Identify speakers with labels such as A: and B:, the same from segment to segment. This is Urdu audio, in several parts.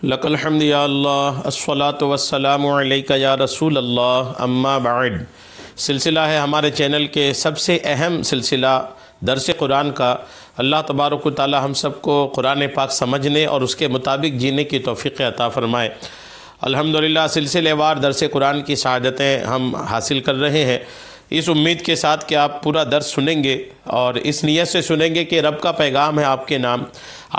A: لک الحمد یا اللہ الصلاۃ والسلام علیک یا رسول اللہ اما بعد۔ سلسلہ ہے ہمارے چینل کے سب سے اہم سلسلہ درس قرآن کا۔ اللہ تبارک و تعالی ہم سب کو قرآن پاک سمجھنے اور اس کے مطابق جینے کی توفیق عطا فرمائے۔ الحمدللہ سلسلے وار درس قرآن کی سعادتیں ہم حاصل کر رہے ہیں، اس امید کے ساتھ کہ آپ پورا درس سنیں گے اور اس نیت سے سنیں گے کہ رب کا پیغام ہے آپ کے نام۔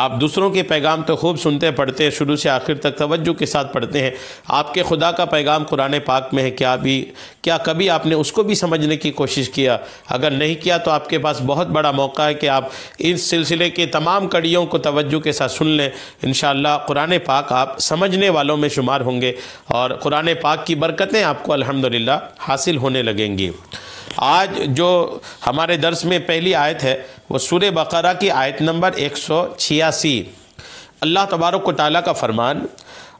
A: آپ دوسروں کے پیغام تو خوب سنتے پڑھتے ہیں، شروع سے آخر تک توجہ کے ساتھ پڑھتے ہیں، آپ کے خدا کا پیغام قرآن پاک میں ہے، کیا کبھی آپ نے اس کو بھی سمجھنے کی کوشش کیا؟ اگر نہیں کیا تو آپ کے پاس بہت بڑا موقع ہے کہ آپ اس سلسلے کے تمام کڑیوں کو توجہ کے ساتھ سن لیں۔ انشاءاللہ قرآن پاک آپ سمجھنے والوں میں شمار ہوں گے اور قرآن پاک کی برکتیں آپ کو الحمدللہ حاصل ہونے لگیں گی۔ آج جو ہمارے درس میں پہلی آیت ہے وہ سورہ بقرہ کی آیت نمبر 186۔ اللہ تبارک و تعالیٰ کا فرمان،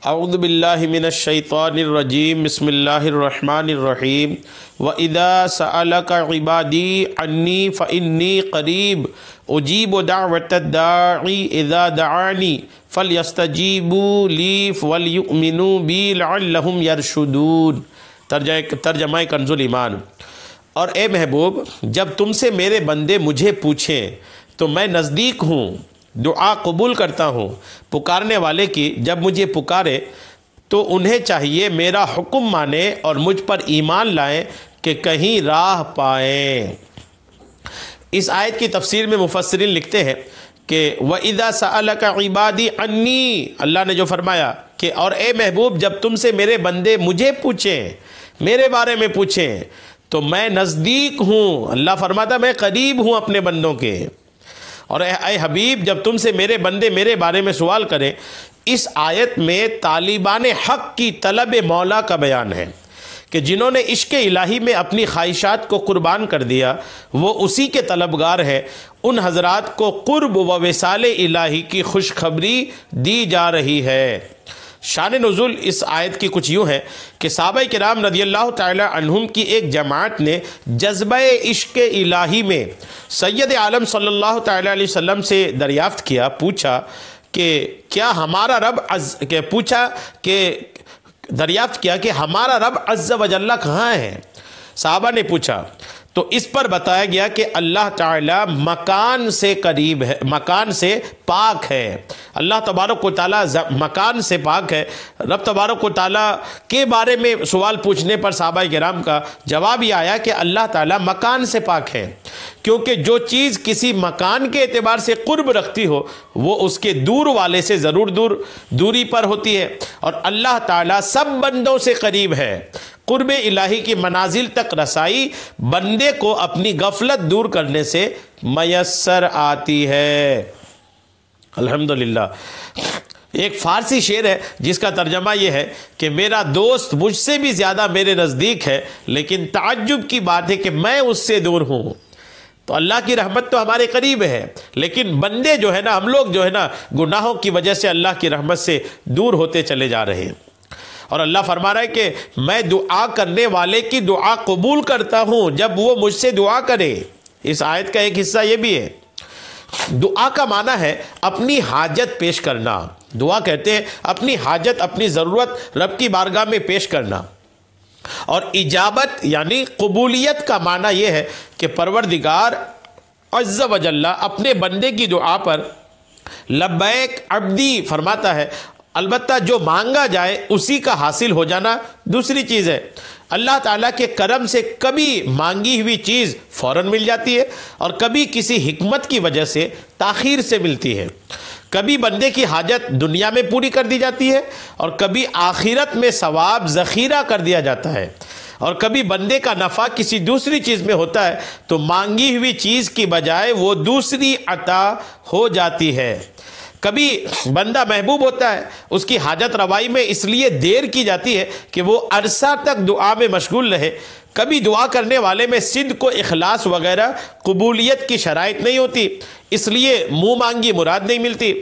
A: اعوذ باللہ من الشیطان الرجیم، بسم اللہ الرحمن الرحیم، وَإِذَا سَأَلَكَ عِبَادِي عَنِّي فَإِنِّي قَرِيبٌ أُجِيبُ دَعْوَةَ الدَّاعِ إِذَا دَعَانِ فَلْيَسْتَجِيبُوا لِي وَلْيُؤْمِنُوا بِي لَعَلَّهُمْ يَرْشُدُونَ۔ ترجمہ کنز الایمان۔ اور اے محبوب، جب تم سے میرے بندے مجھے پوچھیں تو میں نزدیک ہوں، دعا قبول کرتا ہوں پکارنے والے کی۔ جب مجھے پکارے تو انہیں چاہیے میرا حکم مانیں اور مجھ پر ایمان لائیں کہ کہیں راہ پائیں۔ اس آیت کی تفسیر میں مفسرین لکھتے ہیں کہ وَإِذَا سَأَلَكَ عِبَادِي عَنِّي، اللہ نے جو فرمایا کہ اور اے محبوب جب تم سے میرے بندے مجھے پوچھیں، میرے بارے میں پوچھیں تو میں نزدیک ہوں۔ اللہ فرماتا میں قریب ہوں اپنے بندوں کے۔ اور اے حبیب جب تم سے میرے بندے میرے بارے میں سوال کریں، اس آیت میں طالبان حق کی طلب مولا کا بیان ہے کہ جنہوں نے عشق الہی میں اپنی خواہشات کو قربان کر دیا وہ اسی کے طلبگار ہیں۔ ان حضرات کو قرب و وصال الہی کی خوشخبری دی جا رہی ہے۔ شان نزول اس آیت کی کچھ یوں ہے کہ صحابہ کرام رضی اللہ تعالی عنہم کی ایک جماعت نے جذبہ عشق الہی میں سید عالم صلی اللہ تعالی علیہ وسلم سے دریافت کیا، پوچھا کہ کیا ہمارا رب دریافت کیا کہ ہمارا رب عز و جل کہاں ہے؟ صحابہ نے پوچھا تو اس پر بتایا گیا کہ اللہ تعالی مکان سے قریب ہے، مکان سے پاک ہے۔ اللہ تبارک و تعالیٰ مکان سے پاک ہے۔ رب تبارک و تعالیٰ کے بارے میں سوال پوچھنے پر صحابہ کرام کا جواب یہ آیا کہ اللہ تعالیٰ مکان سے پاک ہے، کیونکہ جو چیز کسی مکان کے اعتبار سے قرب رکھتی ہو وہ اس کے دور والے سے ضرور دوری پر ہوتی ہے، اور اللہ تعالیٰ سب بندوں سے قریب ہے۔ قرب الہی کی منازل تک رسائی بندے کو اپنی غفلت دور کرنے سے میسر آتی ہے۔ الحمدللہ ایک فارسی شعر ہے جس کا ترجمہ یہ ہے کہ میرا دوست مجھ سے بھی زیادہ میرے نزدیک ہے، لیکن تعجب کی بات ہے کہ میں اس سے دور ہوں۔ تو اللہ کی رحمت تو ہمارے قریب ہے، لیکن بندے جو ہے نا، ہم لوگ جو ہے نا، گناہوں کی وجہ سے اللہ کی رحمت سے دور ہوتے چلے جا رہے ہیں۔ اور اللہ فرما رہا ہے کہ میں دعا کرنے والے کی دعا قبول کرتا ہوں جب وہ مجھ سے دعا کرے۔ اس آیت کا ایک حصہ یہ بھی ہے، دعا کا معنی ہے اپنی حاجت پیش کرنا۔ دعا کہتے ہیں اپنی حاجت، اپنی ضرورت رب کی بارگاہ میں پیش کرنا۔ اور اجابت یعنی قبولیت کا معنی یہ ہے کہ پروردگار عز و جل اپنے بندے کی دعا پر لبیک عبدی فرماتا ہے، البتہ جو مانگا جائے اسی کا حاصل ہو جانا دوسری چیز ہے۔ اللہ تعالیٰ کے کرم سے کبھی مانگی ہوئی چیز فوراً مل جاتی ہے اور کبھی کسی حکمت کی وجہ سے تاخیر سے ملتی ہے۔ کبھی بندے کی حاجت دنیا میں پوری کر دی جاتی ہے اور کبھی آخرت میں ثواب ذخیرہ کر دیا جاتا ہے، اور کبھی بندے کا نفع کسی دوسری چیز میں ہوتا ہے تو مانگی ہوئی چیز کی بجائے وہ دوسری عطا ہو جاتی ہے۔ کبھی بندہ محبوب ہوتا ہے، اس کی حاجت روائی میں اس لیے دیر کی جاتی ہے کہ وہ عرصہ تک دعا میں مشغول رہے۔ کبھی دعا کرنے والے میں صدق و اخلاص وغیرہ قبولیت کی شرائط نہیں ہوتی، اس لیے منہ مانگی مراد نہیں ملتی۔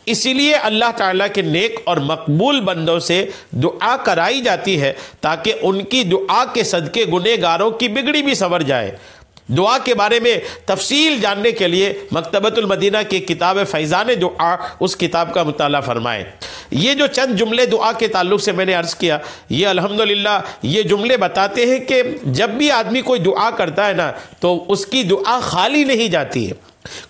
A: اسی لیے اللہ تعالیٰ کے نیک اور مقبول بندوں سے دعا کرائی جاتی ہے تاکہ ان کی دعا کے صدقے گنہگاروں کی بگڑی بھی سنور جائے۔ دعا کے بارے میں تفصیل جاننے کے لیے مکتبۃ المدینہ کی کتاب فیضان دعا، اس کتاب کا مطالعہ فرمائیں۔ یہ جو چند جملے دعا کے تعلق سے میں نے عرض کیا، یہ الحمدللہ یہ جملے بتاتے ہیں کہ جب بھی آدمی کوئی دعا کرتا ہے نا تو اس کی دعا خالی نہیں جاتی ہے،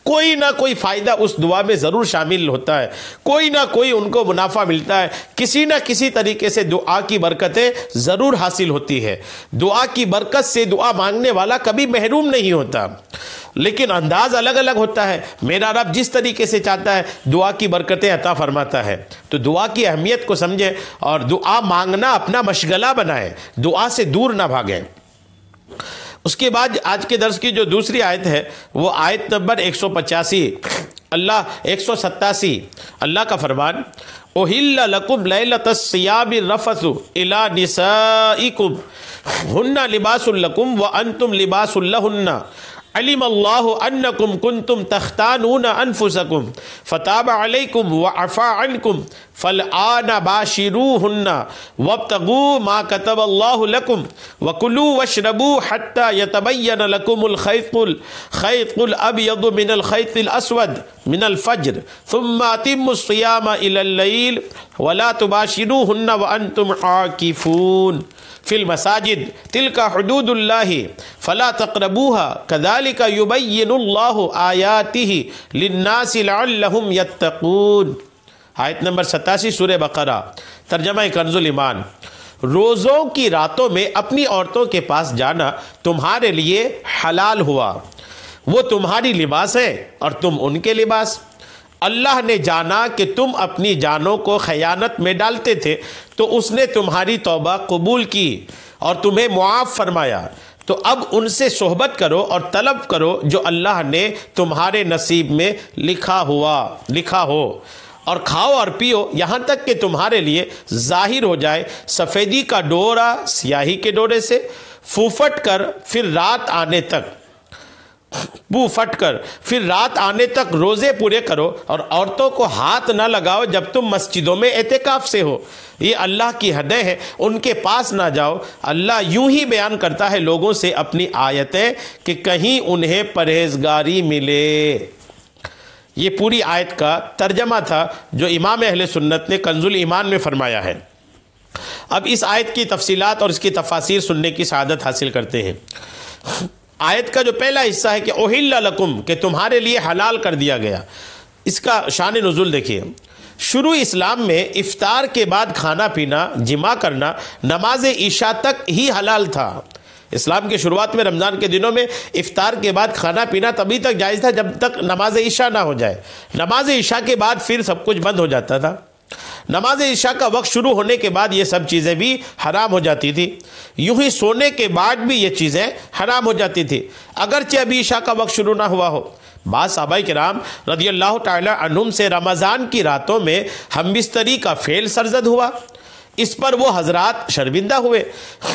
A: کوئی نہ کوئی فائدہ اس دعا میں ضرور شامل ہوتا ہے، کوئی نہ کوئی ان کو منافع ملتا ہے، کسی نہ کسی طریقے سے دعا کی برکتیں ضرور حاصل ہوتی ہے۔ دعا کی برکت سے دعا مانگنے والا کبھی محروم نہیں ہوتا، لیکن انداز الگ الگ ہوتا ہے۔ میرا رب جس طریقے سے چاہتا ہے دعا کی برکتیں عطا فرماتا ہے۔ تو دعا کی اہمیت کو سمجھیں اور دعا مانگنا اپنا مشغلہ بنائیں، دعا سے دور نہ بھاگیں۔ اس کے بعد آج کے درس کی جو دوسری آیت ہے وہ آیت نمبر 187، 187 اللہ کا فرمان، اُحِلَّ لَكُمْ لَيْلَةَ الصِّيَامِ الرَّفَثُ إِلَىٰ نِسَائِكُمْ هُنَّ لِبَاسٌ لَكُمْ وَأَنْتُمْ لِبَاسٌ لَهُنَّ علم اللہ انکم کنتم تختانون انفسکم فتاب علیکم وعفا عنکم فالآن باشروہن وابتغوا ما کتب اللہ لکم وکلوا واشربوا حتی یتبین لکم الخیط الابیض من الخیط الاسود من الفجر ثم اتموا الصیام الى اللیل ولا تباشروہن وانتم عاکفون فی المساجد تلک حدود اللہ فلا تقربوها كذلك يبين اللہ آیاتہ للناس لعلہم یتقون۔ آیت نمبر 87 سورہ بقرہ، ترجمہ کنز الایمان۔ روزوں کی راتوں میں اپنی عورتوں کے پاس جانا تمہارے لیے حلال ہوا، وہ تمہاری لباس ہے اور تم ان کے لباس۔ اللہ نے جانا کہ تم اپنی جانوں کو خیانت میں ڈالتے تھے تو اس نے تمہاری توبہ قبول کی اور تمہیں معاف فرمایا، تو اب ان سے صحبت کرو اور طلب کرو جو اللہ نے تمہارے نصیب میں لکھا ہو، اور کھاؤ اور پیو یہاں تک کہ تمہارے لیے ظاہر ہو جائے سفیدی کا ڈورا سیاہی کے ڈورے سے، پھوپٹ کر پھر رات آنے تک روزے پورے کرو، اور عورتوں کو ہاتھ نہ لگاؤ جب تم مسجدوں میں اعتکاف سے ہو، یہ اللہ کی حدیں ہیں، ان کے پاس نہ جاؤ۔ اللہ یوں ہی بیان کرتا ہے لوگوں سے اپنی آیتیں کہ کہیں انہیں پرہیزگاری ملے۔ یہ پوری آیت کا ترجمہ تھا جو امام اہل سنت نے کنز الایمان میں فرمایا ہے۔ اب اس آیت کی تفصیلات اور اس کی تفاسیر سننے کی سعادت حاصل کرتے ہیں۔ آیت کا جو پہلا حصہ ہے کہ اُحِلَّ لَكُمْ، کہ تمہارے لیے حلال کر دیا گیا، اس کا شان نزول دیکھیے۔ شروع اسلام میں افطار کے بعد کھانا پینا، جماع کرنا نماز عشاء تک ہی حلال تھا۔ اسلام کے شروعات میں رمضان کے دنوں میں افطار کے بعد کھانا پینا تبھی تک جائز تھا جب تک نماز عشاء نہ ہو جائے۔ نماز عشاء کے بعد پھر سب کچھ بند ہو جاتا تھا۔ نماز عشاء کا وقت شروع ہونے کے بعد یہ سب چیزیں بھی حرام ہو جاتی تھی، یوں ہی سونے کے بعد بھی یہ چیزیں حرام ہو جاتی تھی اگرچہ ابھی عشاء کا وقت شروع نہ ہوا ہو۔ بعض صحابہ کرام رضی اللہ تعالی عنہم سے رمضان کی راتوں میں ہم بستری کا فعل سرزد ہوا، اس پر وہ حضرات شرمندہ ہوئے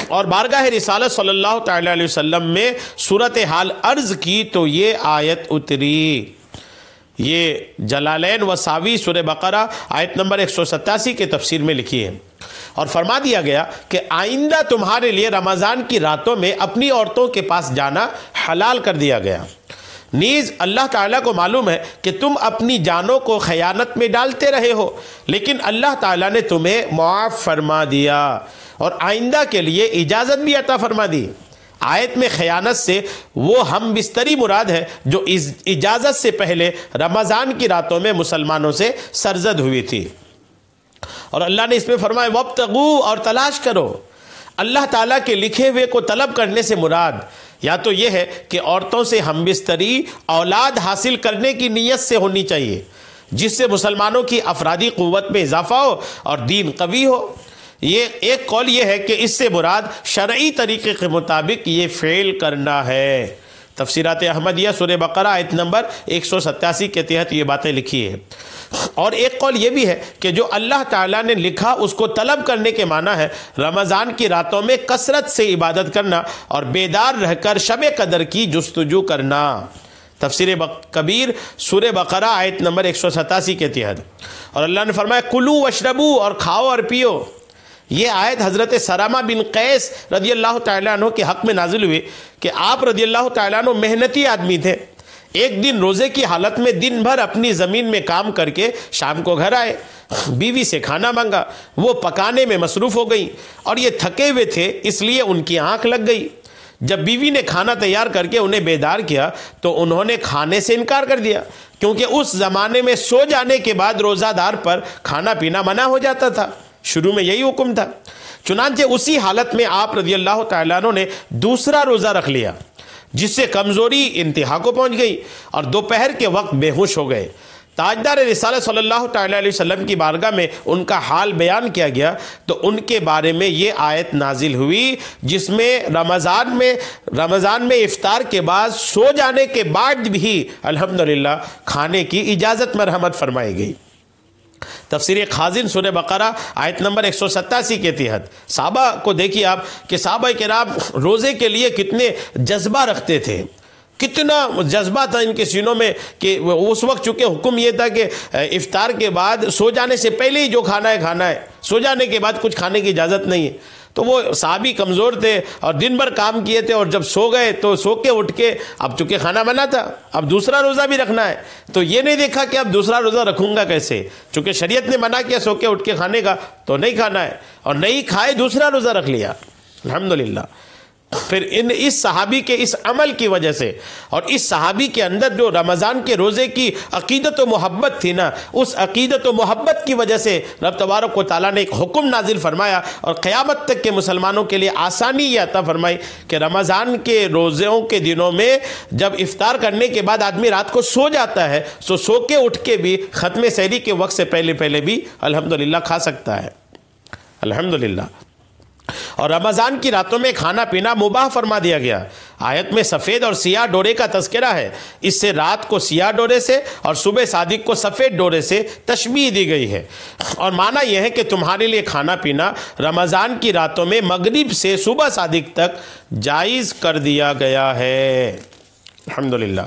A: اور بارگاہ رسالت صلی اللہ تعالی علیہ وسلم میں صورتحال عرض کی تو یہ آیت اتری۔ یہ جلالین و ساوی سورہ بقرہ آیت نمبر 187 کے تفسیر میں لکھی ہے، اور فرما دیا گیا کہ آئندہ تمہارے لیے رمضان کی راتوں میں اپنی عورتوں کے پاس جانا حلال کر دیا گیا۔ نیز اللہ تعالیٰ کو معلوم ہے کہ تم اپنی جانوں کو خیانت میں ڈالتے رہے ہو، لیکن اللہ تعالیٰ نے تمہیں معاف فرما دیا اور آئندہ کے لیے اجازت بھی عطا فرما دی۔ آیت میں خیانت سے وہ ہم بستری مراد ہے جو اجازت سے پہلے رمضان کی راتوں میں مسلمانوں سے سرزد ہوئی تھی، اور اللہ نے اس میں فرمایا وابتغوا، اور تلاش کرو۔ اللہ تعالیٰ کے لکھے ہوئے کو طلب کرنے سے مراد یا تو یہ ہے کہ عورتوں سے ہم بستری اولاد حاصل کرنے کی نیت سے ہونی چاہیے جس سے مسلمانوں کی افرادی قوت میں اضافہ ہو اور دین قوی ہو۔ یہ ایک قول یہ ہے کہ اس سے مراد شرعی طریقے کے مطابق یہ فعل کرنا ہے۔ تفسیرات احمدیہ سورہ بقرہ آیت نمبر 187 کے تحت یہ باتیں لکھی ہیں۔ اور ایک قول یہ بھی ہے کہ جو اللہ تعالیٰ نے لکھا اس کو طلب کرنے کے معنی ہے رمضان کی راتوں میں کثرت سے عبادت کرنا اور بیدار رہ کر شب قدر کی جستجو کرنا۔ تفسیر کبیر سورہ بقرہ آیت نمبر 187 کے تحت۔ اور اللہ نے فرمایا کلو واشربو، اور کھاؤ اور پیو۔ یہ آیت حضرت سلامہ بن قیس رضی اللہ تعالیٰ عنہ کے حق میں نازل ہوئی کہ آپ رضی اللہ تعالیٰ عنہ محنتی آدمی تھے. ایک دن روزے کی حالت میں دن بھر اپنی زمین میں کام کر کے شام کو گھر آئے. بیوی سے کھانا مانگا. وہ پکانے میں مصروف ہو گئی اور یہ تھکے ہوئے تھے اس لیے ان کی آنکھ لگ گئی. جب بیوی نے کھانا تیار کر کے انہیں بیدار کیا تو انہوں نے کھانے سے انکار کر دیا، کیونکہ اس زمانے میں سو جانے کے بعد روزہ دار پر کھانا پینا منع ہو جاتا تھا. شروع میں یہی حکم تھا. چنانچہ اسی حالت میں آپ رضی اللہ تعالیٰ عنہ نے دوسرا روزہ رکھ لیا، جس سے کمزوری انتہا کو پہنچ گئی اور دوپہر کے وقت بے ہوش ہو گئے. تاجدار رسالہ صلی اللہ تعالیٰ علیہ وسلم کی بارگاہ میں ان کا حال بیان کیا گیا تو ان کے بارے میں یہ آیت نازل ہوئی، جس میں رمضان میں افطار کے بعد سو جانے کے بعد بھی الحمدللہ کھانے کی اجازت مرحمت فرمائی گئی. تفسیر خازن سورہ بقرہ آیت نمبر 187 کے تحت صحابہ کو دیکھیے آپ کہ صحابہ کرام روزے کے لیے کتنے جذبہ رکھتے تھے، کتنا جذبہ تھا ان کے سینوں میں کہ اس وقت چونکہ حکم یہ تھا کہ افطار کے بعد سو جانے سے پہلے ہی جو کھانا ہے کھانا ہے، سو جانے کے بعد کچھ کھانے کی اجازت نہیں ہے. تو وہ صحابی کمزور تھے اور دن بھر کام کیے تھے اور جب سو گئے تو سو کے اٹھ کے اب چونکہ کھانا بنا تھا اب دوسرا روزہ بھی رکھنا ہے تو یہ نہیں دیکھا کہ اب دوسرا روزہ رکھوں گا کیسے، چونکہ شریعت نے منع کیا سو کے اٹھ کے کھانے کا تو نہیں کھانا ہے اور نہیں کھائے دوسرا روزہ رکھ لیا. الحمدللہ پھر اس صحابی کے اس عمل کی وجہ سے اور اس صحابی کے اندر جو رمضان کے روزے کی عقیدت و محبت تھی نا، اس عقیدت و محبت کی وجہ سے رب تبارک و تعالیٰ نے ایک حکم نازل فرمایا اور قیامت تک کے مسلمانوں کے لیے آسانی یہ عطا فرمائی کہ رمضان کے روزوں کے دنوں میں جب افطار کرنے کے بعد آدمی رات کو سو جاتا ہے تو سو کے اٹھ کے بھی ختم سحری کے وقت سے پہلے بھی الحمدللہ کھا سکتا ہے. الحمدللہ. اور رمضان کی راتوں میں کھانا پینا مباح فرما دیا گیا. آیت میں سفید اور سیاہ ڈورے کا تذکرہ ہے، اس سے رات کو سیاہ ڈورے سے اور صبح صادق کو سفید ڈورے سے تشبیہ دی گئی ہے، اور معنی یہ ہے کہ تمہارے لیے کھانا پینا رمضان کی راتوں میں مغرب سے صبح صادق تک جائز کر دیا گیا ہے. الحمدللہ.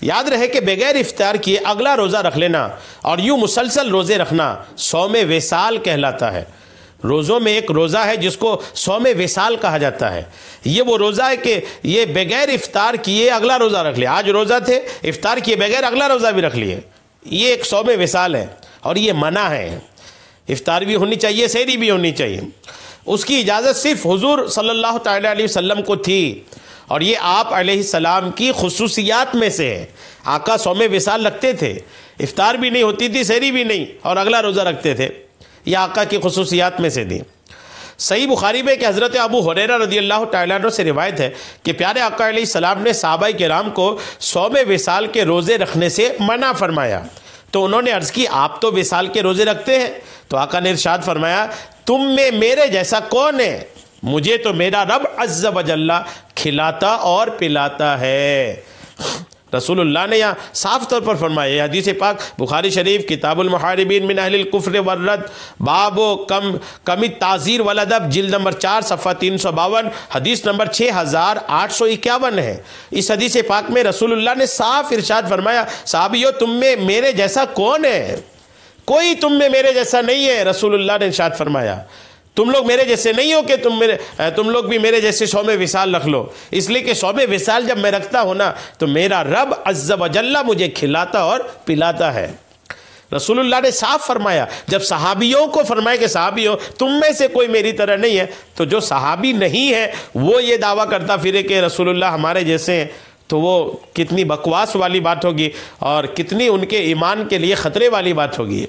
A: یاد رہے کہ بغیر افطار کیے اگلا روزہ رکھ لینا اور یوں مسلسل روزے رکھنا صوم وصال کہلاتا ہے. روزوں میں ایک روزہ ہے جس کو صوم وصال کہا جاتا ہے. یہ وہ روزہ ہے کہ یہ بغیر افطار کیے اگلا روزہ رکھ لیا. آج روزہ تھے، افطار کیے بغیر اگلا روزہ بھی رکھ لیے، یہ ایک صوم وصال ہے اور یہ منع ہے. افطار بھی ہونی چاہیے، سحری بھی ہونی چاہیے. اس کی اجازت صرف حضور صلی اللہ تعالیٰ علیہ وسلم کو تھی اور یہ آپ علیہ السلام کی خصوصیات میں سے ہے. آقا صوم وصال رکھتے تھے، افطار بھی نہیں ہوتی تھی، سحری بھی نہیں، اور اگلا روزہ رکھتے تھے. یہ آقا کی خصوصیات میں سے تھی. صحیح بخاری میں کہ حضرت ابو ہریرہ رضی اللہ تعالیٰ عنہ سے روایت ہے کہ پیارے آقا علیہ السلام نے صحابہ کرام کو صوم وصال کے روزے رکھنے سے منع فرمایا. تو انہوں نے عرض کی آپ تو وصال کے روزے رکھتے ہیں؟ تو آقا نے ارشاد فرمایا تم میں میرے جیسا کون ہے؟ مجھے تو میرا رب عز و جل کھلاتا اور پلاتا ہے. رسول اللہ نے یہاں صاف طور پر فرمایا. یہ حدیث پاک بخاری شریف کتاب المحاربین من اہل الکفر والرد باب کم التعزیر والادب جلد نمبر 4 صفحہ 352 حدیث نمبر 6851 ہے. اس حدیث پاک میں رسول اللہ نے صاف ارشاد فرمایا صحابیو تم میں میرے جیسا کون ہے؟ کوئی تم میں میرے جیسا نہیں ہے. رسول اللہ نے ارشاد فرمایا تم لوگ میرے جیسے نہیں ہو کہ تم لوگ بھی میرے جیسے صوم وصال رکھ لو، اس لیے کہ صوم وصال جب میں رکھتا ہوں نا تو میرا رب عز و جل مجھے کھلاتا اور پلاتا ہے. رسول اللہ نے صاف فرمایا. جب صحابیوں کو فرمایا کہ صحابیوں تم میں سے کوئی میری طرح نہیں ہے، تو جو صحابی نہیں ہے وہ یہ دعویٰ کرتا پھرے کہ رسول اللہ ہمارے جیسے ہیں، تو وہ کتنی بکواس والی بات ہوگی اور کتنی ان کے ایمان کے لیے خطرے والی بات ہوگی.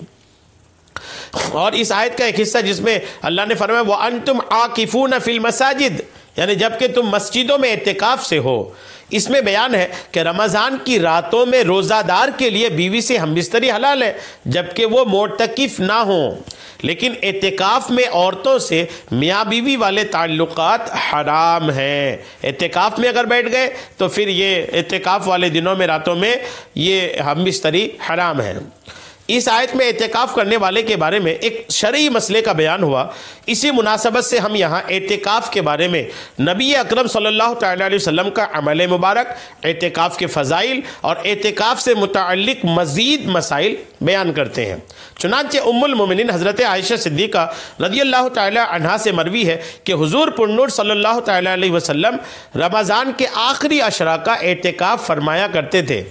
A: اور اس آیت کا ایک حصہ جس میں اللہ نے فرمایا وَأَنْتُمْ عَاكِفُونَ فِي الْمَسَاجِدِ، یعنی جبکہ تم مسجدوں میں اعتکاف سے ہو. اس میں بیان ہے کہ رمضان کی راتوں میں روزہ دار کے لیے بیوی سے ہم بستری حلال ہے جبکہ وہ معتکف نہ ہوں، لیکن اعتکاف میں عورتوں سے میاں بیوی والے تعلقات حرام ہیں. اعتکاف میں اگر بیٹھ گئے تو پھر یہ اعتکاف والے دنوں میں راتوں میں یہ ہم بستری حرام ہے. اس آیت میں اعتکاف کرنے والے کے بارے میں ایک شرعی مسئلے کا بیان ہوا۔ اسی مناسبت سے ہم یہاں اعتکاف کے بارے میں نبی اکرم صلی اللہ تعالیٰ علیہ وسلم کا عمل مبارک، اعتکاف کے فضائل اور اعتکاف سے متعلق مزید مسائل بیان کرتے ہیں۔ چنانچہ ام المومنین حضرت عائشہ صدیقہ رضی اللہ تعالیٰ عنہا سے مروی ہے کہ حضور پرنور صلی اللہ تعالیٰ علیہ وسلم رمضان کے آخری عشرہ کا اعتکاف فرمایا کرتے تھے،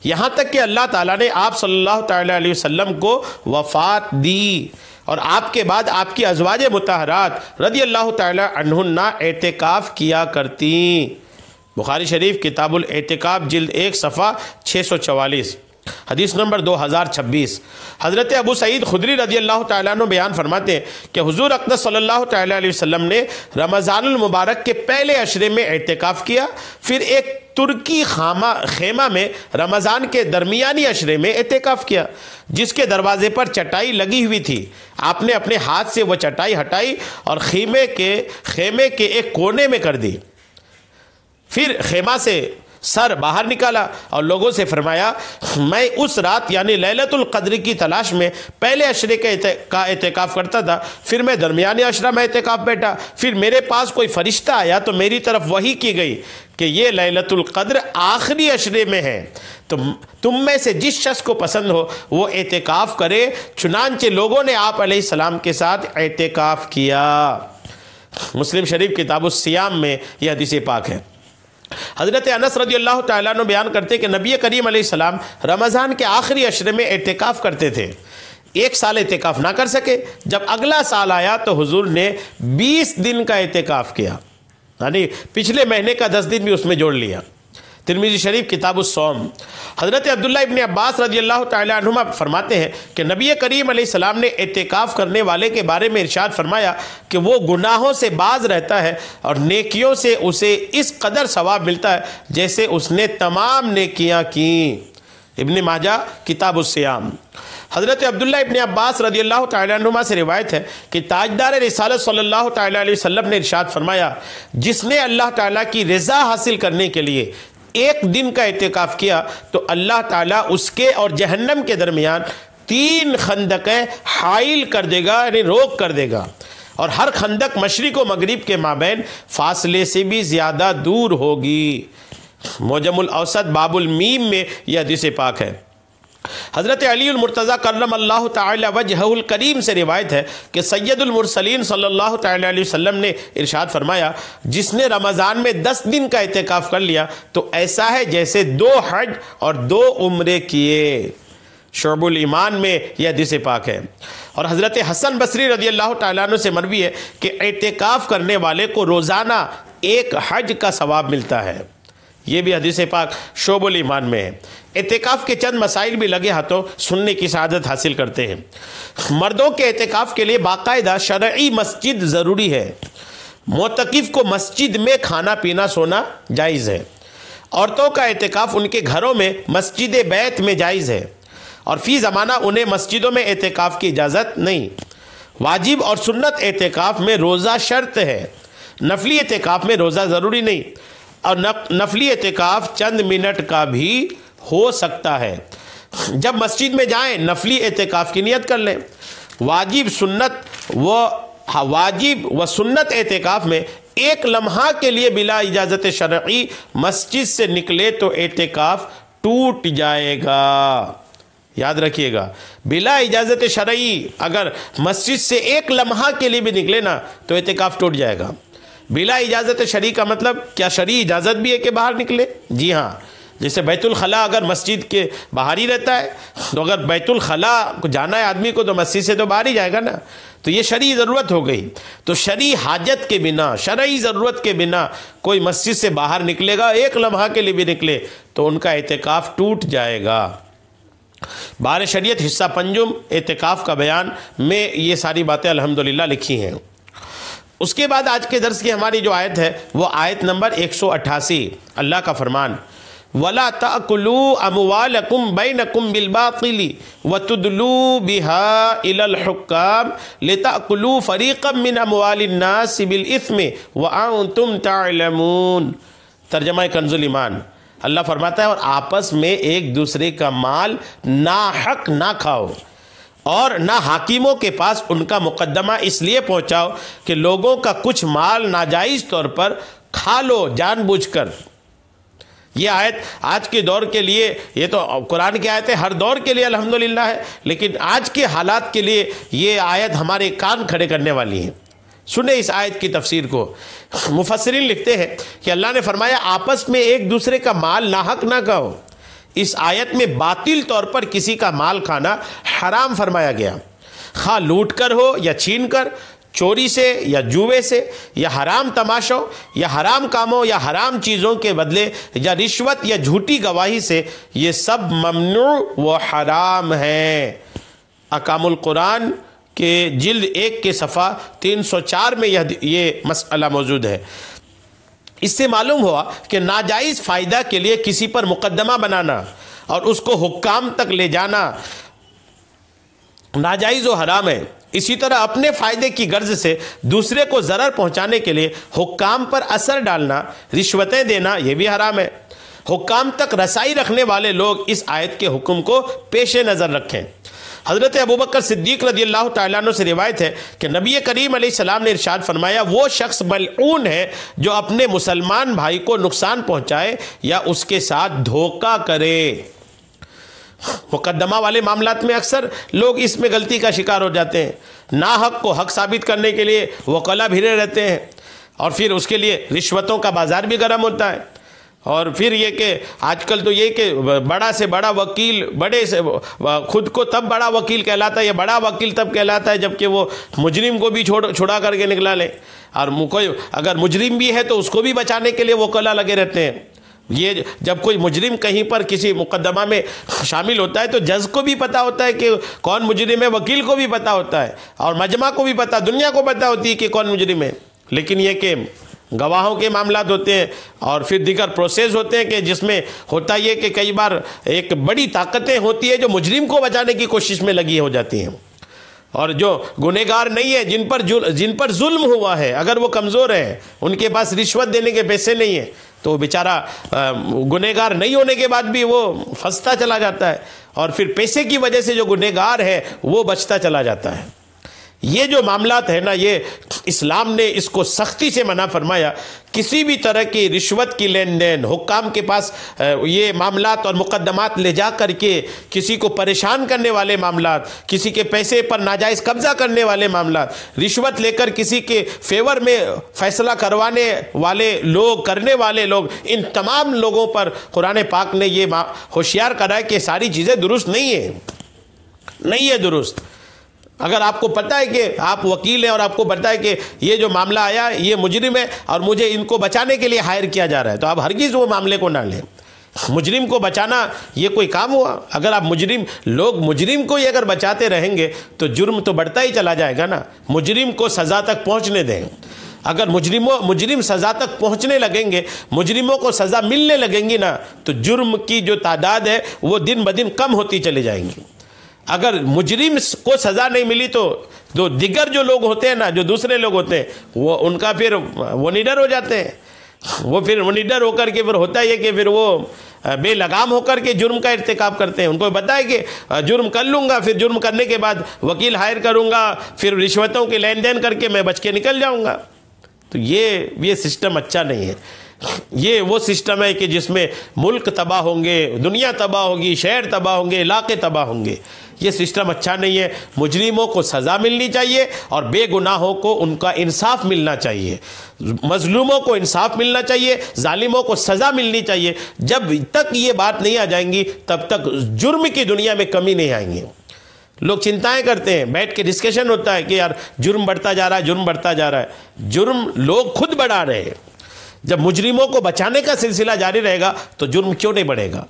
A: یہاں تک کہ اللہ تعالیٰ نے آپ صلی اللہ تعالیٰ علیہ وسلم کو وفات دی اور آپ کے بعد آپ کی ازواج مطہرات رضی اللہ تعالیٰ عنہن اعتکاف کیا کرتی۔ بخاری شریف کتاب الاعتکاف جلد 1 صفحہ 644، حدیث نمبر 2026۔ حضرت ابو سعید خدری رضی اللہ تعالیٰ عنہ بیان فرماتے ہیں کہ حضور اقدس صلی اللہ تعالیٰ علیہ وسلم نے رمضان المبارک کے پہلے عشرے میں اعتکاف کیا، پھر ایک ترکی خیمہ میں رمضان کے درمیانی عشرے میں اعتکاف کیا، جس کے دروازے پر چٹائی لگی ہوئی تھی۔ آپ نے اپنے ہاتھ سے وہ چٹائی ہٹائی اور خیمے کے ایک کونے میں کر دی، پھر خیمہ سے سر باہر نکالا اور لوگوں سے فرمایا، میں اس رات یعنی لیلۃ القدر کی تلاش میں پہلے عشرے کا اعتکاف کرتا تھا، پھر میں درمیانی عشرہ میں اعتکاف بیٹھا، پھر میرے پاس کوئی فرشتہ آیا تو میری طرف وحی کی گئی کہ یہ لیلۃ القدر آخری عشرے میں ہے، تو تم میں سے جس شخص کو پسند ہو وہ اعتکاف کرے۔ چنانچہ لوگوں نے آپ علیہ السلام کے ساتھ اعتکاف کیا۔ مسلم شریف کتاب الصیام میں یہ حدیث پاک ہے۔ حضرت انس رضی اللہ تعالیٰ عنہ بیان کرتے کہ نبی کریم علیہ السلام رمضان کے آخری عشرے میں اعتکاف کرتے تھے، 1 سال اعتکاف نہ کر سکے، جب اگلا سال آیا تو حضور نے 20 دن کا اعتکاف کیا، یعنی پچھلے مہینے کا 10 دن بھی اس میں جوڑ لیا۔ ترمذی شریف کتاب الصوم۔ حضرت عبداللہ ابن عباس رضی اللہ تعالیٰ عنہما فرماتے ہیں کہ نبی کریم علیہ السلام نے اعتکاف کرنے والے کے بارے میں ارشاد فرمایا کہ وہ گناہوں سے باز رہتا ہے اور نیکیوں سے اسے اس قدر ثواب ملتا ہے جیسے اس نے تمام نیکیاں کیں۔ ابن ماجہ کتاب الصیام۔ حضرت عبداللہ ابن عباس رضی اللہ تعالیٰ عنہما سے روایت ہے کہ تاجدار رسالت صلی اللہ تعالیٰ علیہ وسلم نے ارشاد فرمایا، جس نے اللہ تعالیٰ کی رضا حاصل کرنے کے لیے 1 دن کا اعتکاف کیا تو اللہ تعالیٰ اس کے اور جہنم کے درمیان 3 خندقیں حائل کر دے گا، یعنی روک کر دے گا، اور ہر خندق مشرق و مغرب کے مابین فاصلے سے بھی زیادہ دور ہوگی۔ معجم الاوسط باب المیم میں یہ حدیث پاک ہے۔ حضرت علی المرتضیٰ کرم اللہ تعالی وجہہ الکریم سے روایت ہے کہ سید المرسلین صلی اللہ تعالی علیہ وسلم نے ارشاد فرمایا، جس نے رمضان میں 10 دن کا اعتکاف کر لیا تو ایسا ہے جیسے 2 حج اور 2 عمرے کیے۔ شعب الایمان میں یہ حدیث پاک ہے۔ اور حضرت حسن بصری رضی اللہ تعالیٰ عنہ سے مروی ہے کہ اعتکاف کرنے والے کو روزانہ 1 حج کا ثواب ملتا ہے۔ یہ بھی حدیث پاک شعب الایمان میں ہے۔ اعتکاف کے چند مسائل بھی لگے ہاتھوں سننے کی سعادت حاصل کرتے ہیں۔ مردوں کے اعتکاف کے لیے باقاعدہ شرعی مسجد ضروری ہے۔ معتکف کو مسجد میں کھانا پینا سونا جائز ہے۔ عورتوں کا اعتکاف ان کے گھروں میں مسجد بیت میں جائز ہے، اور فی زمانہ انہیں مسجدوں میں اعتکاف کی اجازت نہیں۔ واجب اور سنت اعتکاف میں روزہ شرط ہے، نفلی اعتکاف میں روزہ ضروری نہیں، اور نفلی اعتکاف چند منٹ کا بھی ہو سکتا ہے۔ جب مسجد میں جائیں نفلی اعتکاف کی نیت کر لیں۔ واجب و سنت اعتکاف میں 1 لمحہ کے لیے بلا اجازت شرعی مسجد سے نکلے تو اعتکاف ٹوٹ جائے گا۔ یاد رکھیے گا، بلا اجازت شرعی اگر مسجد سے 1 لمحہ کے لیے بھی نکلے نا تو اعتکاف ٹوٹ جائے گا۔ بلا اجازت شرعی کا مطلب کیا شرعی اجازت بھی ہے کہ باہر نکلے؟ جی ہاں، جیسے بیت الخلاء اگر مسجد کے باہر ہی رہتا ہے تو اگر بیت الخلاء کو جانا ہے آدمی کو تو مسجد سے تو باہر ہی جائے گا نا، تو یہ شرعی ضرورت ہو گئی۔ تو شرعی حاجت کے بنا، شرعی ضرورت کے بنا کوئی مسجد سے باہر نکلے گا، 1 لمحہ کے لیے بھی نکلے تو ان کا اعتکاف ٹوٹ جائے گا۔ بار شریعت حصہ پنجم اعتکاف کا بیان میں یہ ساری باتیں الحمدللہ لکھی ہیں۔ اس کے بعد آج کے درس کی ہماری جو آیت ہے وہ آیت نمبر 188، اللہ کا فرمان، وَلَا تَأْكُلُوا أَمْوَالَكُمْ بَيْنَكُمْ بِالْبَاطِلِ وَتُدْلُوا بِهَا إِلَى الْحُكَّامِ لِتَأْكُلُوا فَرِيقًا مِّنْ أَمْوَالِ النَّاسِ بِالْإِثْمِ وَأَنْتُمْ تَعْلَمُونَ۔ ترجمہ کنز الایمان۔ اللہ فرماتا ہے اور آپس میں ایک دوسرے کا مال ناحق نہ کھاؤ اور نہ حاکموں کے پاس ان کا مقدمہ اس لیے پہنچاؤ کہ لوگوں کا کچھ مال ناجائز طور پر کھا لو جان بوجھ کر۔ یہ آیت آج کے دور کے لیے، یہ تو قرآن کی آیت ہے، ہر دور کے لیے الحمدللہ ہے، لیکن آج کے حالات کے لیے یہ آیت ہمارے کان کھڑے کرنے والی ہے۔ سنیں اس آیت کی تفسیر کو۔ مفسرین لکھتے ہیں کہ اللہ نے فرمایا آپس میں ایک دوسرے کا مال ناحق نہ کھاؤ۔ اس آیت میں باطل طور پر کسی کا مال کھانا حرام فرمایا گیا، خواہ لوٹ کر ہو یا چھین کر، چوری سے یا جوے سے یا حرام تماشوں یا حرام کاموں یا حرام چیزوں کے بدلے یا رشوت یا جھوٹی گواہی سے، یہ سب ممنوع و حرام ہیں۔ احکام القرآن کے جلد 1 کے صفحہ 304 میں یہ مسئلہ موجود ہے۔ اس سے معلوم ہوا کہ ناجائز فائدہ کے لیے کسی پر مقدمہ بنانا اور اس کو حکام تک لے جانا ناجائز و حرام ہے۔ اسی طرح اپنے فائدے کی غرض سے دوسرے کو ضرر پہنچانے کے لیے حکام پر اثر ڈالنا، رشوتیں دینا، یہ بھی حرام ہے۔ حکام تک رسائی رکھنے والے لوگ اس آیت کے حکم کو پیش نظر رکھیں۔ حضرت ابوبکر صدیق رضی اللہ تعالیٰ عنہ سے روایت ہے کہ نبی کریم علیہ السلام نے ارشاد فرمایا، وہ شخص ملعون ہے جو اپنے مسلمان بھائی کو نقصان پہنچائے یا اس کے ساتھ دھوکہ کرے۔ مقدمہ والے معاملات میں اکثر لوگ اس میں غلطی کا شکار ہو جاتے ہیں۔ ناحق کو حق ثابت کرنے کے لیے وکلا بھرے رہتے ہیں اور پھر اس کے لیے رشوتوں کا بازار بھی گرم ہوتا ہے۔ اور پھر یہ کہ آج کل تو یہ کہ بڑا سے بڑا وکیل، بڑے سے خود کو تب بڑا وکیل کہلاتا ہے، یا بڑا وکیل تب کہلاتا ہے جبکہ وہ مجرم کو بھی چھڑا کر کے نکلا لے، اور کوئی اگر مجرم بھی ہے تو اس کو بھی بچانے کے لیے وکلا لگے رہتے ہیں۔ یہ جب کوئی مجرم کہیں پر کسی مقدمہ میں شامل ہوتا ہے تو جج کو بھی پتہ ہوتا ہے کہ کون مجرم ہے، وکیل کو بھی پتہ ہوتا ہے، اور مجمع کو بھی پتہ، دنیا کو پتہ ہوتی ہے کہ کون مجرم ہے۔ لیکن یہ کہ گواہوں کے معاملات ہوتے ہیں اور پھر دیگر پروسیس ہوتے ہیں کہ جس میں ہوتا یہ کہ کئی بار ایک بڑی طاقتیں ہوتی ہیں جو مجرم کو بچانے کی کوشش میں لگی ہو جاتی ہیں، اور جو گنہگار نہیں ہے، جن پر ظلم ہوا ہے، اگر وہ کمزور ہیں، ان کے پاس رشوت دینے کے پیسے نہیں ہیں، تو بیچارہ گنہگار نہیں ہونے کے بعد بھی وہ پھنستا چلا جاتا ہے، اور پھر پیسے کی وجہ سے جو گنہگار ہے وہ بچتا چلا جاتا ہے۔ یہ جو معاملات ہے نا، یہ اسلام نے اس کو سختی سے منع فرمایا۔ کسی بھی طرح کی رشوت کی لین دین، حکام کے پاس یہ معاملات اور مقدمات لے جا کر کے کسی کو پریشان کرنے والے معاملات، کسی کے پیسے پر ناجائز قبضہ کرنے والے معاملات، رشوت لے کر کسی کے فیور میں فیصلہ کروانے والے لوگ، کرنے والے لوگ، ان تمام لوگوں پر قرآن پاک نے یہ ہوشیار کرا ہے کہ ساری چیزیں درست نہیں ہے درست۔ اگر آپ کو پتہ ہے کہ آپ وکیل ہیں اور آپ کو پتہ ہے کہ یہ جو معاملہ آیا یہ مجرم ہے اور مجھے ان کو بچانے کے لیے ہائر کیا جا رہا ہے، تو آپ ہرگز وہ معاملے کو نہ لیں۔ مجرم کو بچانا یہ کوئی کام ہوا؟ اگر آپ مجرم کو ہی اگر بچاتے رہیں گے تو جرم تو بڑھتا ہی چلا جائے گا نا۔ مجرم کو سزا تک پہنچنے دیں۔ اگر مجرم سزا تک پہنچنے لگیں گے، مجرموں کو سزا ملنے لگیں گی نا، تو جرم کی جو تعداد ہے وہ دن بدن کم ہوتی چلی جائیں گی۔ اگر مجرم کو سزا نہیں ملی تو دیگر جو لوگ ہوتے ہیں نا، جو دوسرے لوگ ہوتے ہیں، وہ ان کا پھر وہ نڈر ہو جاتے ہیں۔ وہ پھر وہ نڈر ہو کر کے پھر ہوتا ہے کہ پھر وہ بے لگام ہو کر کے جرم کا ارتکاب کرتے ہیں۔ ان کو پتہ ہے کہ جرم کر لوں گا، پھر جرم کرنے کے بعد وکیل ہائر کروں گا، پھر رشوتوں کے لین دین کر کے میں بچ کے نکل جاؤں گا۔ تو یہ سسٹم اچھا نہیں ہے۔ یہ وہ سسٹم ہے کہ جس میں ملک تباہ ہوں گے، دنیا تباہ ہوگی، شہر تباہ ہوں گے، علاقے تباہ ہوں گے۔ یہ سسٹم اچھا نہیں ہے۔ مجرموں کو سزا ملنی چاہیے اور بے گناہوں کو ان کا انصاف ملنا چاہیے۔ مظلوموں کو انصاف ملنا چاہیے، ظالموں کو سزا ملنی چاہیے۔ جب تک یہ بات نہیں آ جائیں گی تب تک جرم کی دنیا میں کمی نہیں آئیں گی۔ لوگ چنتائیں کرتے ہیں، بیٹھ کے ڈسکشن ہوتا ہے کہ یار جرم بڑھتا جا رہا ہے، جرم بڑھتا جا رہا ہے۔ جرم لوگ خود بڑھا رہے ہیں۔ جب مجرموں کو بچانے کا سلسلہ جاری رہے گا تو جرم کیوں نہیں بڑھے گا؟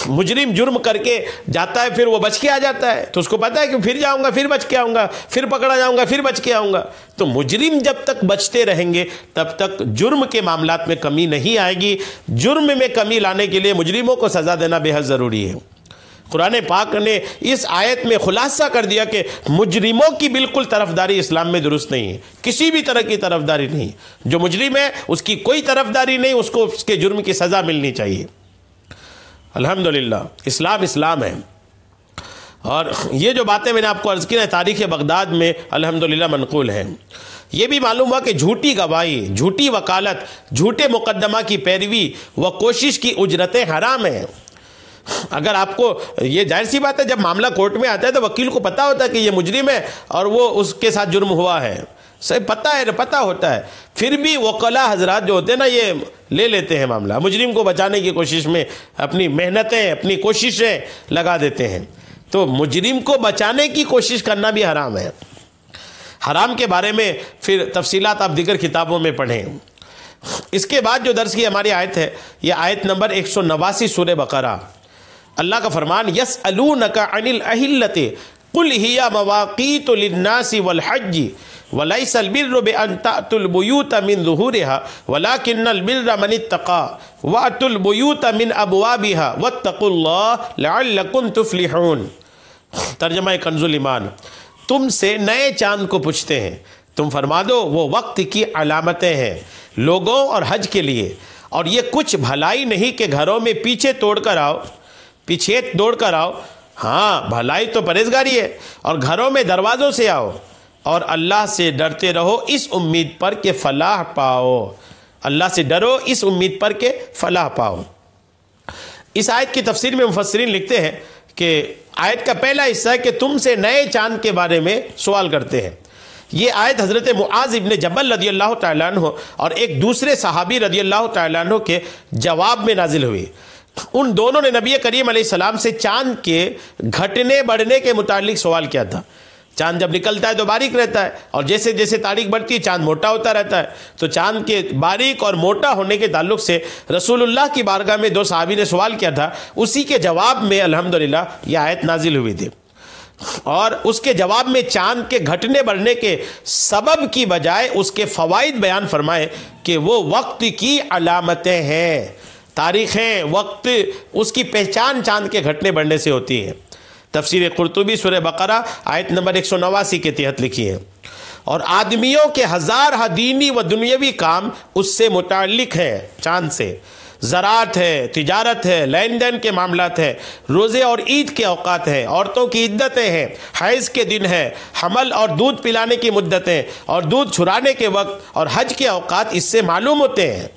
A: مجرم جرم کر کے جاتا ہے، پھر وہ بچ کے آ جاتا ہے، تو اس کو پتا ہے کہ پھر جاؤں گا، پھر بچ کے آؤں گا، پھر پکڑا جاؤں گا، پھر بچ کے آؤں گا۔ تو مجرم جب تک بچتے رہیں گے تب تک جرم کے معاملات میں کمی نہیں آئے گی۔ جرم میں کمی لانے کے لیے مجرموں کو سزا دینا بے حد ضروری ہے۔ قرآن پاک نے اس آیت میں خلاصہ کر دیا کہ مجرموں کی بالکل طرفداری اسلام میں درست نہیں ہے، کسی بھی طرح کی طرفداری نہیں۔ جو مجرم ہے اس کی کوئی طرفداری نہیں، اس کو اس کے جرم کی سزا ملنی چاہیے۔ الحمدللہ اسلام اسلام ہے. اور یہ جو باتیں میں نے آپ کو عرض کی نا تاریخ بغداد میں الحمدللہ منقول ہیں. یہ بھی معلوم ہوا کہ جھوٹی گواہی، جھوٹی وکالت، جھوٹے مقدمہ کی پیروی و کوشش کی اجرتیں حرام ہیں. اگر آپ کو یہ ظاہر سی بات ہے جب معاملہ کورٹ میں آتا ہے تو وکیل کو پتہ ہوتا ہے کہ یہ مجرم ہے اور وہ اس کے ساتھ جرم ہوا ہے، صحیح پتہ ہوتا ہے، پھر بھی وکلاء حضرات جو ہوتے ہیں نا یہ لے لیتے ہیں معاملہ، مجرم کو بچانے کی کوشش میں اپنی محنتیں اپنی کوششیں لگا دیتے ہیں. تو مجرم کو بچانے کی کوشش کرنا بھی حرام ہے. حرام کے بارے میں پھر تفصیلات آپ دیگر کتابوں میں پڑھیں. اس کے بعد جو درس کی ہماری آیت ہے یہ آیت نمبر 189 سورہ بقرہ. اللہ کا فرمان یسألونک عن الأہلۃ قل ہی مواقیت للناس والحج ولیس البر بأن تأتوا البیوت من ظہورها ولکن البر من اتقى وأتوا البیوت من ابوابها واتقوا اللہ لعلکم تفلحون. ترجمہ کنز الایمان. تم سے نئے چاند کو پوچھتے ہیں، تم فرما دو وہ وقت کی علامتیں ہیں لوگوں اور حج کے لیے، اور یہ کچھ بھلائی نہیں کہ گھروں میں پیچھے دوڑ کر آؤ. ہاں بھلائی تو پرہیزگاری ہے، اور گھروں میں دروازوں سے آؤ اور اللہ سے ڈرتے رہو اس امید پر کہ فلاح پاؤ. اللہ سے ڈرو اس امید پر کہ فلاح پاؤ. اس آیت کی تفسیر میں مفسرین لکھتے ہیں کہ آیت کا پہلا حصہ ہے کہ تم سے نئے چاند کے بارے میں سوال کرتے ہیں. یہ آیت حضرت معاذ ابن جبل رضی اللہ تعالیٰ عنہ اور ایک دوسرے صحابی رضی اللہ تعالیٰ عنہ کے جواب میں نازل ہوئی. ان دونوں نے نبی کریم علیہ السلام سے چاند کے گھٹنے بڑھنے کے متعلق سوال کیا تھا. چاند جب نکلتا ہے تو باریک رہتا ہے، اور جیسے جیسے تاریخ بڑھتی ہے چاند موٹا ہوتا رہتا ہے. تو چاند کے باریک اور موٹا ہونے کے تعلق سے رسول اللہ کی بارگاہ میں دو صحابی نے سوال کیا تھا. اسی کے جواب میں الحمدللہ یہ آیت نازل ہوئی تھی، اور اس کے جواب میں چاند کے گھٹنے بڑھنے کے سبب کی بجائے اس کے فوائد بیان فرمائے کہ وہ وقت کی علامتیں ہیں. تاریخیں، وقت، اس کی پہچان چاند کے گھٹنے بڑھنے سے ہوتی ہے. تفسیر قرطبی سورہ بقرہ آیت نمبر 189 کے تحت لکھی ہے. اور آدمیوں کے ہزارہ دینی و دنیاوی کام اس سے متعلق ہیں. چاند سے زراعت ہے، تجارت ہے، لین دین کے معاملات ہیں، روزے اور عید کے اوقات ہیں، عورتوں کی عدتیں ہیں، حیض کے دن ہیں، حمل اور دودھ پلانے کی مدتیں اور دودھ چھرانے کے وقت اور حج کے اوقات اس سے معلوم ہوتے ہیں.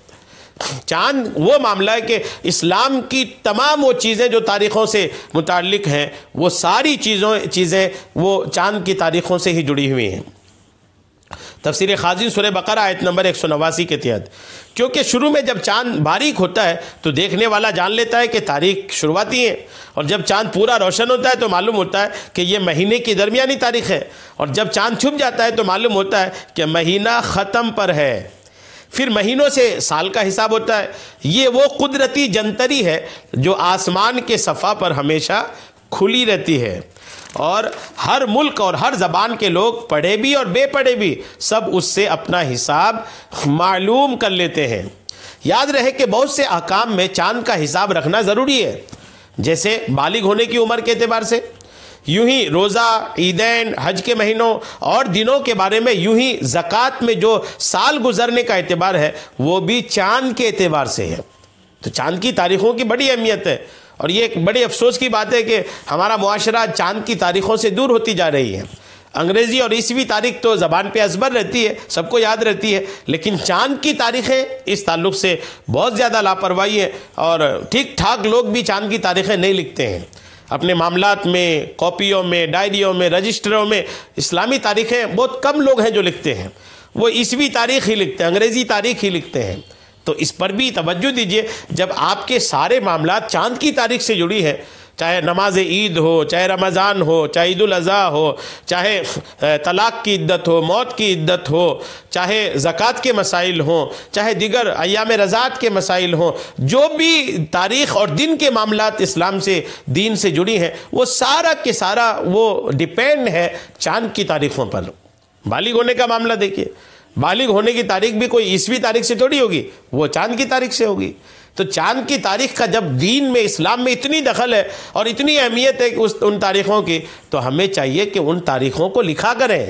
A: چاند وہ معاملہ ہے کہ اسلام کی تمام وہ چیزیں جو تاریخوں سے متعلق ہیں وہ ساری چیزیں وہ چاند کی تاریخوں سے ہی جڑی ہوئی ہیں. تفسیر خازن سورہ بقرہ آیت نمبر 189 کے تحت کیونکہ شروع میں جب چاند باریک ہوتا ہے تو دیکھنے والا جان لیتا ہے کہ تاریخ شروعاتی ہے، اور جب چاند پورا روشن ہوتا ہے تو معلوم ہوتا ہے کہ یہ مہینے کی درمیانی تاریخ ہے، اور جب چاند چھپ جاتا ہے تو معلوم ہوتا ہے کہ مہینہ ختم پر ہے. پھر مہینوں سے سال کا حساب ہوتا ہے. یہ وہ قدرتی جنتری ہے جو آسمان کے صفحہ پر ہمیشہ کھلی رہتی ہے، اور ہر ملک اور ہر زبان کے لوگ پڑھے بھی اور بے پڑھے بھی سب اس سے اپنا حساب معلوم کر لیتے ہیں. یاد رہے کہ بہت سے احکام میں چاند کا حساب رکھنا ضروری ہے، جیسے بالغ ہونے کی عمر کے اعتبار سے، یوں ہی روزہ، عیدین، حج کے مہینوں اور دنوں کے بارے میں، یوں ہی زکوٰۃ میں جو سال گزرنے کا اعتبار ہے وہ بھی چاند کے اعتبار سے ہے. تو چاند کی تاریخوں کی بڑی اہمیت ہے، اور یہ ایک بڑے افسوس کی بات ہے کہ ہمارا معاشرہ چاند کی تاریخوں سے دور ہوتی جا رہی ہے. انگریزی اور عیسوی تاریخ تو زبان پہ ازبر رہتی ہے، سب کو یاد رہتی ہے، لیکن چاند کی تاریخیں اس تعلق سے بہت زیادہ لاپرواہی ہے، اور ٹھیک ٹھاک لوگ بھی چاند کی تاریخیں نہیں لکھتے ہیں. اپنے معاملات میں، کاپیوں میں، ڈائریوں میں، رجسٹروں میں اسلامی تاریخیں بہت کم لوگ ہیں جو لکھتے ہیں. وہ عیسوی تاریخ ہی لکھتے ہیں، انگریزی تاریخ ہی لکھتے ہیں. تو اس پر بھی توجہ دیجئے. جب آپ کے سارے معاملات چاند کی تاریخ سے جڑی ہے، چاہے نماز عید ہو، چاہے رمضان ہو، چاہے عید الاضحیٰ ہو، چاہے طلاق کی عدت ہو، موت کی عدت ہو، چاہے زکوٰۃ کے مسائل ہوں، چاہے دیگر ایام رضاعت کے مسائل ہوں، جو بھی تاریخ اور دن کے معاملات اسلام سے، دین سے جڑی ہیں، وہ سارا کے سارا وہ ڈیپینڈ ہے چاند کی تاریخوں پر. بالغ ہونے کا معاملہ دیکھیے، بالغ ہونے کی تاریخ بھی کوئی عیسوی تاریخ سے تھوڑی ہوگی، وہ چاند کی تاریخ سے ہوگی. تو چاند کی تاریخ کا جب دین میں، اسلام میں اتنی دخل ہے اور اتنی اہمیت ہے ان تاریخوں کی، تو ہمیں چاہیے کہ ان تاریخوں کو لکھا کریں.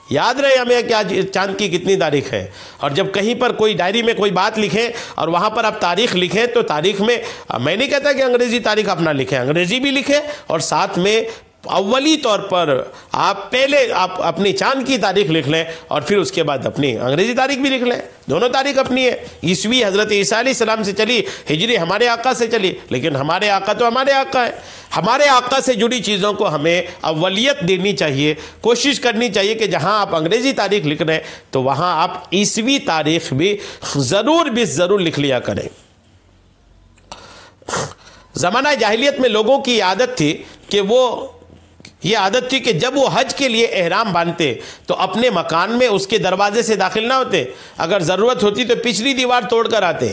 A: یاد رہے ہمیں کہ آج چاند کی کتنی تاریخ ہے. اور جب کہیں پر کوئی ڈائری میں کوئی بات لکھیں اور وہاں پر آپ تاریخ لکھیں تو تاریخ میں میں نہیں کہتا کہ انگریزی تاریخ اپنا لکھیں، انگریزی بھی لکھیں اور ساتھ میں اولی طور پر آپ اپنی چاند کی تاریخ لکھ لیں اور پھر اس کے بعد اپنی انگریزی تاریخ بھی لکھ لیں. دونوں تاریخ اپنی ہے. عیسوی حضرت عیسیٰ علیہ السلام سے چلی، ہجری ہمارے آقا سے چلی، لیکن ہمارے آقا تو ہمارے آقا ہے. ہمارے آقا سے جڑی چیزوں کو ہمیں اولیت دینی چاہیے. کوشش کرنی چاہیے کہ جہاں آپ انگریزی تاریخ لکھ رہے ہیں تو وہاں آپ عیسوی تاریخ بھی ضرور لکھ لیا کریں. زمانہ جاہلیت میں لوگوں کی عادت تھی کہ یہ عادت تھی کہ جب وہ حج کے لیے احرام باندھتے تو اپنے مکان میں اس کے دروازے سے داخل نہ ہوتے، اگر ضرورت ہوتی تو پچھلی دیوار توڑ کر آتے.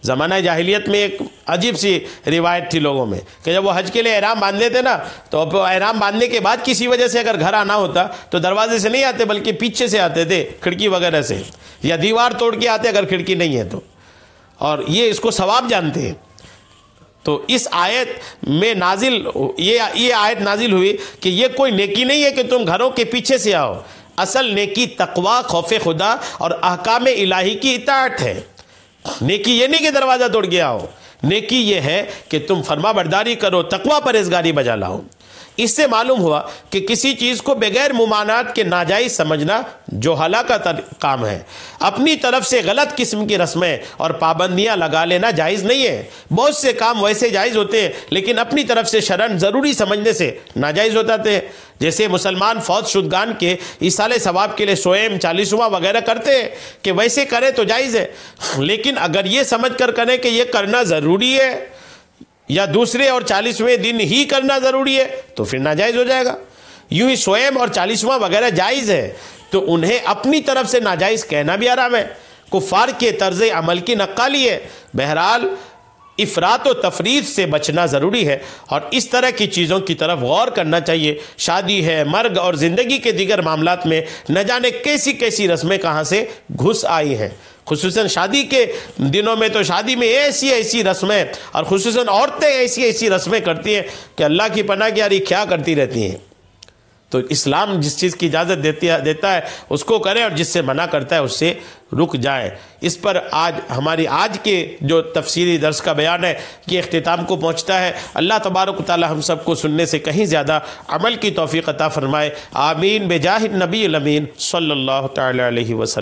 A: زمانہ جاہلیت میں ایک عجیب سی روایت تھی لوگوں میں کہ جب وہ حج کے لیے احرام باندھ لیتے نا تو احرام باندھنے کے بعد کسی وجہ سے اگر گھر آنا ہوتا تو دروازے سے نہیں آتے بلکہ پیچھے سے آتے تھے، کھڑکی وغیرہ سے، یا دیوار توڑ کے آتے اگر کھڑکی نہیں ہے تو. اور یہ اس کو ثواب جانتے ہیں. تو اس آیت میں یہ آیت نازل ہوئی کہ یہ کوئی نیکی نہیں ہے کہ تم گھروں کے پیچھے سے آؤ. اصل نیکی تقوی، خوف خدا اور احکام الہی کی اطاعت ہے. نیکی یہ نہیں کہ دروازہ توڑ کے آؤ، نیکی یہ ہے کہ تم فرما برداری کرو، تقوی پرہیزگاری بجا لاؤ. اس سے معلوم ہوا کہ کسی چیز کو بغیر ممانعت کے ناجائز سمجھنا جوہلا کا کام ہے. اپنی طرف سے غلط قسم کی رسمیں اور پابندیاں لگا لینا جائز نہیں ہے. بہت سے کام ویسے جائز ہوتے ہیں لیکن اپنی طرف سے شرعاً ضروری سمجھنے سے ناجائز ہوتے ہیں. جیسے مسلمان فوت شدگان کے ایصال ثواب کے لیے سوئم، 40واں وغیرہ کرتے ہیں کہ ویسے کرے تو جائز ہے، لیکن اگر یہ سمجھ کر کریں کہ یہ کرنا ضروری ہے یا دوسرے اور 40ویں دن ہی کرنا ضروری ہے تو پھر ناجائز ہو جائے گا. یوں ہی سوئم اور 40واں وغیرہ جائز ہے تو انہیں اپنی طرف سے ناجائز کہنا بھی حرام ہے. کفار کے طرز عمل کی نقالی ہے. بہرحال افراط و تفریط سے بچنا ضروری ہے اور اس طرح کی چیزوں کی طرف غور کرنا چاہیے. شادی ہے، مرگ اور زندگی کے دیگر معاملات میں نہ جانے کیسی رسمیں کہاں سے گھس آئی ہیں. خصوصاً شادی کے دنوں میں تو شادی میں ایسی رسمیں اور خصوصاً عورتیں ایسی رسمیں کرتی ہیں کہ اللہ کی پناہ کی یاری کیا کرتی رہتی ہیں. تو اسلام جس چیز کی اجازت دیتا ہے اس کو کریں اور جس سے منع کرتا ہے اس سے رک جائیں. اس پر ہماری آج کے جو تفسیری درس کا بیان ہے یہ اختتام کو پہنچتا ہے. اللہ تبارک و تعالی ہم سب کو سننے سے کہیں زیادہ عمل کی توفیق عطا فرمائے. آمین بجاہ النبی الامین صلی اللہ تعالی علیہ وسلم.